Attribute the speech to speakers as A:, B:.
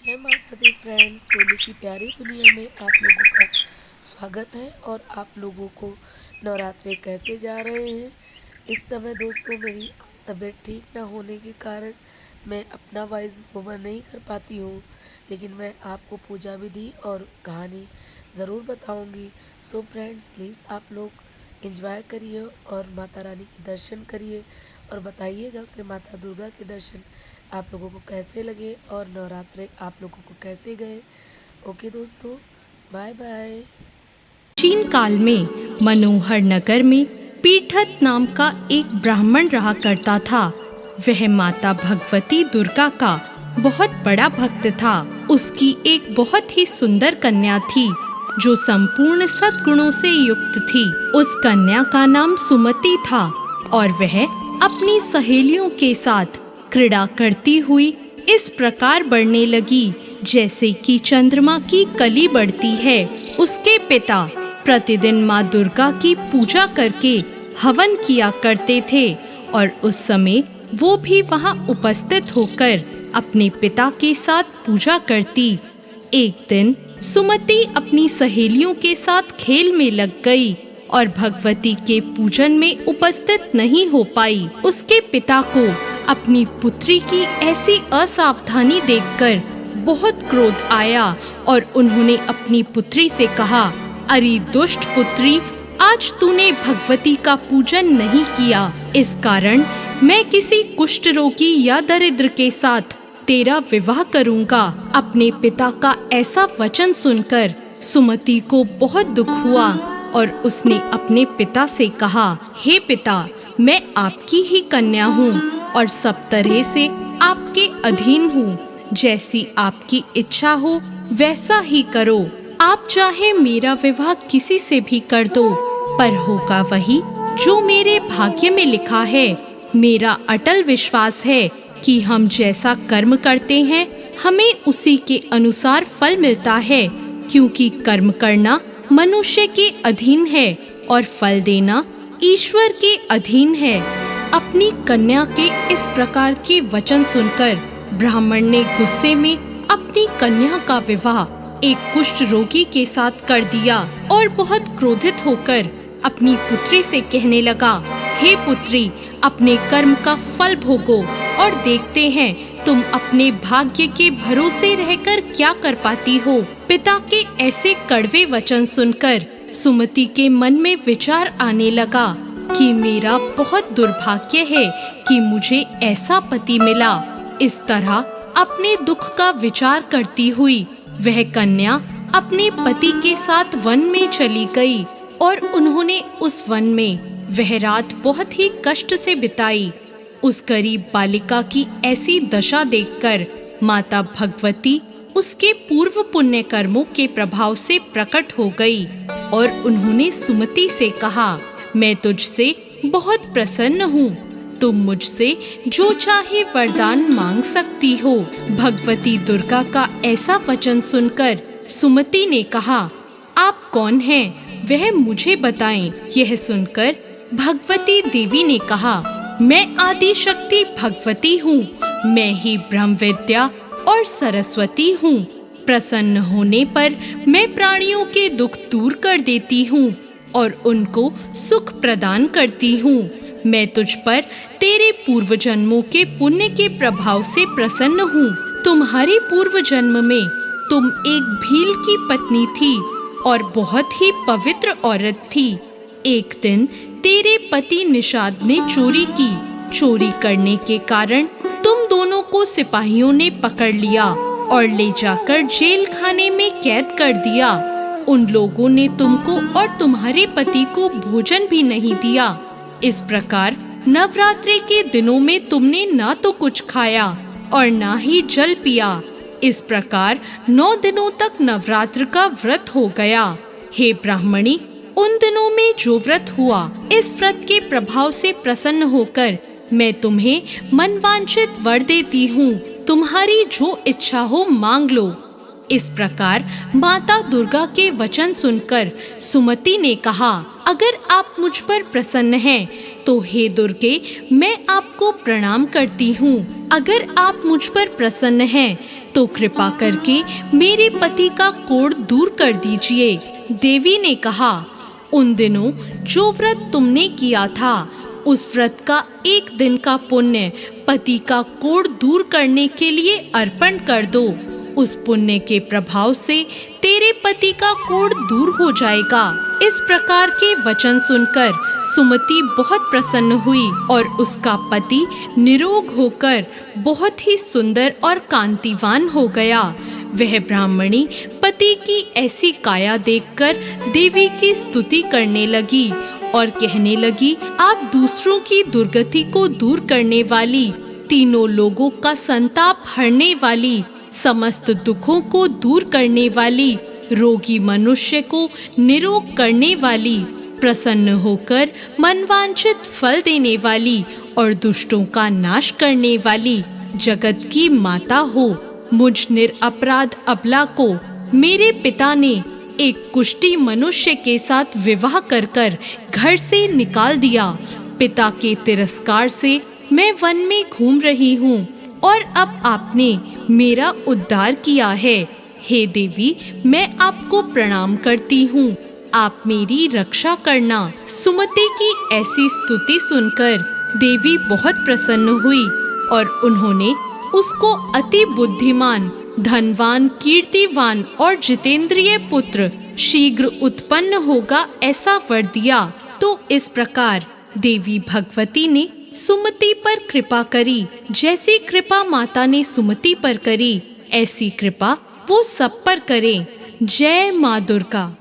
A: जय माता दी फ्रेंड्स, होली की प्यारी दुनिया में आप लोगों का स्वागत है। और आप लोगों को नवरात्रे कैसे जा रहे हैं। इस समय दोस्तों मेरी तबीयत ठीक ना होने के कारण मैं अपना वॉइस ओवर नहीं कर पाती हूँ, लेकिन मैं आपको पूजा विधि और कहानी ज़रूर बताऊँगी। सो फ्रेंड्स, प्लीज़ आप लोग एंजॉय करिए और माता रानी के दर्शन करिए और बताइएगा कि माता दुर्गा के दर्शन आप लोगों को कैसे लगे और नवरात्रे आप लोगों को कैसे गए। ओके दोस्तों, बाय बाय।
B: प्राचीन काल में मनोहर नगर में पीठत नाम का एक ब्राह्मण रहा करता था। वह माता भगवती दुर्गा का बहुत बड़ा भक्त था। उसकी एक बहुत ही सुंदर कन्या थी जो संपूर्ण सद्गुणों से युक्त थी। उस कन्या का नाम सुमति था और वह अपनी सहेलियों के साथ क्रीड़ा करती हुई इस प्रकार बढ़ने लगी जैसे कि चंद्रमा की कली बढ़ती है। उसके पिता प्रतिदिन माँ दुर्गा की पूजा करके हवन किया करते थे और उस समय वो भी वहाँ उपस्थित होकर अपने पिता के साथ पूजा करती। एक दिन सुमति अपनी सहेलियों के साथ खेल में लग गई और भगवती के पूजन में उपस्थित नहीं हो पाई। उसके पिता को अपनी पुत्री की ऐसी असावधानी देखकर बहुत क्रोध आया और उन्होंने अपनी पुत्री से कहा, अरे दुष्ट पुत्री, आज तूने भगवती का पूजन नहीं किया। इस कारण मैं किसी कुष्ठ रोगी या दरिद्र के साथ तेरा विवाह करूंगा। अपने पिता का ऐसा वचन सुनकर सुमति को बहुत दुख हुआ और उसने अपने पिता से कहा, हे पिता, मैं आपकी ही कन्या हूँ और सब तरह से आपके अधीन हूँ। जैसी आपकी इच्छा हो वैसा ही करो। आप चाहे मेरा विवाह किसी से भी कर दो, पर होगा वही जो मेरे भाग्य में लिखा है। मेरा अटल विश्वास है कि हम जैसा कर्म करते हैं हमें उसी के अनुसार फल मिलता है, क्योंकि कर्म करना मनुष्य के अधीन है और फल देना ईश्वर के अधीन है। अपनी कन्या के इस प्रकार के वचन सुनकर ब्राह्मण ने गुस्से में अपनी कन्या का विवाह एक कुष्ठ रोगी के साथ कर दिया और बहुत क्रोधित होकर अपनी पुत्री से कहने लगा, हे पुत्री, अपने कर्म का फल भोगो और देखते हैं तुम अपने भाग्य के भरोसे रहकर क्या कर पाती हो। पिता के ऐसे कड़वे वचन सुनकर सुमति के मन में विचार आने लगा कि मेरा बहुत दुर्भाग्य है कि मुझे ऐसा पति मिला। इस तरह अपने दुख का विचार करती हुई वह कन्या अपने पति के साथ वन में चली गई और उन्होंने उस वन में वह रात बहुत ही कष्ट से बिताई। उस गरीब बालिका की ऐसी दशा देखकर माता भगवती उसके पूर्व पुण्य कर्मों के प्रभाव से प्रकट हो गई और उन्होंने सुमति से कहा, मैं तुझसे बहुत प्रसन्न हूँ। तुम मुझसे जो चाहे वरदान मांग सकती हो। भगवती दुर्गा का ऐसा वचन सुनकर सुमति ने कहा, आप कौन हैं? वह मुझे बताएं। यह सुनकर भगवती देवी ने कहा, मैं आदि शक्ति भगवती हूँ। मैं ही ब्रह्म विद्या और सरस्वती हूँ। प्रसन्न होने पर मैं प्राणियों के दुख दूर कर देती हूँ और उनको सुख प्रदान करती हूँ। मैं तुझ पर तेरे पूर्व जन्मों के पुण्य के प्रभाव से प्रसन्न हूँ। तुम्हारे पूर्व जन्म में तुम एक भील की पत्नी थी और बहुत ही पवित्र औरत थी। एक दिन तेरे पति निषाद ने चोरी की। चोरी करने के कारण तुम दोनों को सिपाहियों ने पकड़ लिया और ले जाकर जेल खाने में कैद कर दिया। उन लोगों ने तुमको और तुम्हारे पति को भोजन भी नहीं दिया। इस प्रकार नवरात्रि के दिनों में तुमने ना तो कुछ खाया और ना ही जल पिया। इस प्रकार 9 दिनों तक नवरात्र का व्रत हो गया। हे ब्राह्मणी, उन दिनों में जो व्रत हुआ, इस व्रत के प्रभाव से प्रसन्न होकर मैं तुम्हें मनवांछित वर देती हूँ। तुम्हारी जो इच्छा हो मांग लो। इस प्रकार माता दुर्गा के वचन सुनकर सुमति ने कहा, अगर आप मुझ पर प्रसन्न हैं तो हे दुर्गे, मैं आपको प्रणाम करती हूँ। अगर आप मुझ पर प्रसन्न हैं तो कृपा करके मेरे पति का कोढ़ दूर कर दीजिए। देवी ने कहा, उन दिनों जो व्रत तुमने किया था, उस व्रत का एक दिन का पुण्य पति का कोढ़ दूर करने के लिए अर्पण कर दो। उस पुण्य के प्रभाव से तेरे पति का कोढ़ दूर हो जाएगा। इस प्रकार के वचन सुनकर सुमति बहुत प्रसन्न हुई और उसका पति निरोग होकर बहुत ही सुंदर और कांतिवान हो गया। वह ब्राह्मणी पति की ऐसी काया देखकर देवी की स्तुति करने लगी और कहने लगी, आप दूसरों की दुर्गति को दूर करने वाली, तीनों लोगों का संताप हरने वाली, समस्त दुखों को दूर करने वाली, रोगी मनुष्य को निरोग करने वाली, प्रसन्न होकर मनवांछित फल देने वाली और दुष्टों का नाश करने वाली जगत की माता हो। मुझ निरपराध अबला को मेरे पिता ने एक कुष्ठी मनुष्य के साथ विवाह कर घर से निकाल दिया। पिता के तिरस्कार से मैं वन में घूम रही हूँ और अब आपने मेरा उद्धार किया है। हे देवी, मैं आपको प्रणाम करती हूँ, आप मेरी रक्षा करना। सुमति की ऐसी स्तुति सुनकर देवी बहुत प्रसन्न हुई और उन्होंने उसको अति बुद्धिमान, धनवान, कीर्तिवान और जितेंद्रिय पुत्र शीघ्र उत्पन्न होगा ऐसा वर दिया। तो इस प्रकार देवी भगवती ने सुमति पर कृपा करी। जैसी कृपा माता ने सुमति पर करी, ऐसी कृपा वो सब पर करे। जय माँ दुर्गा।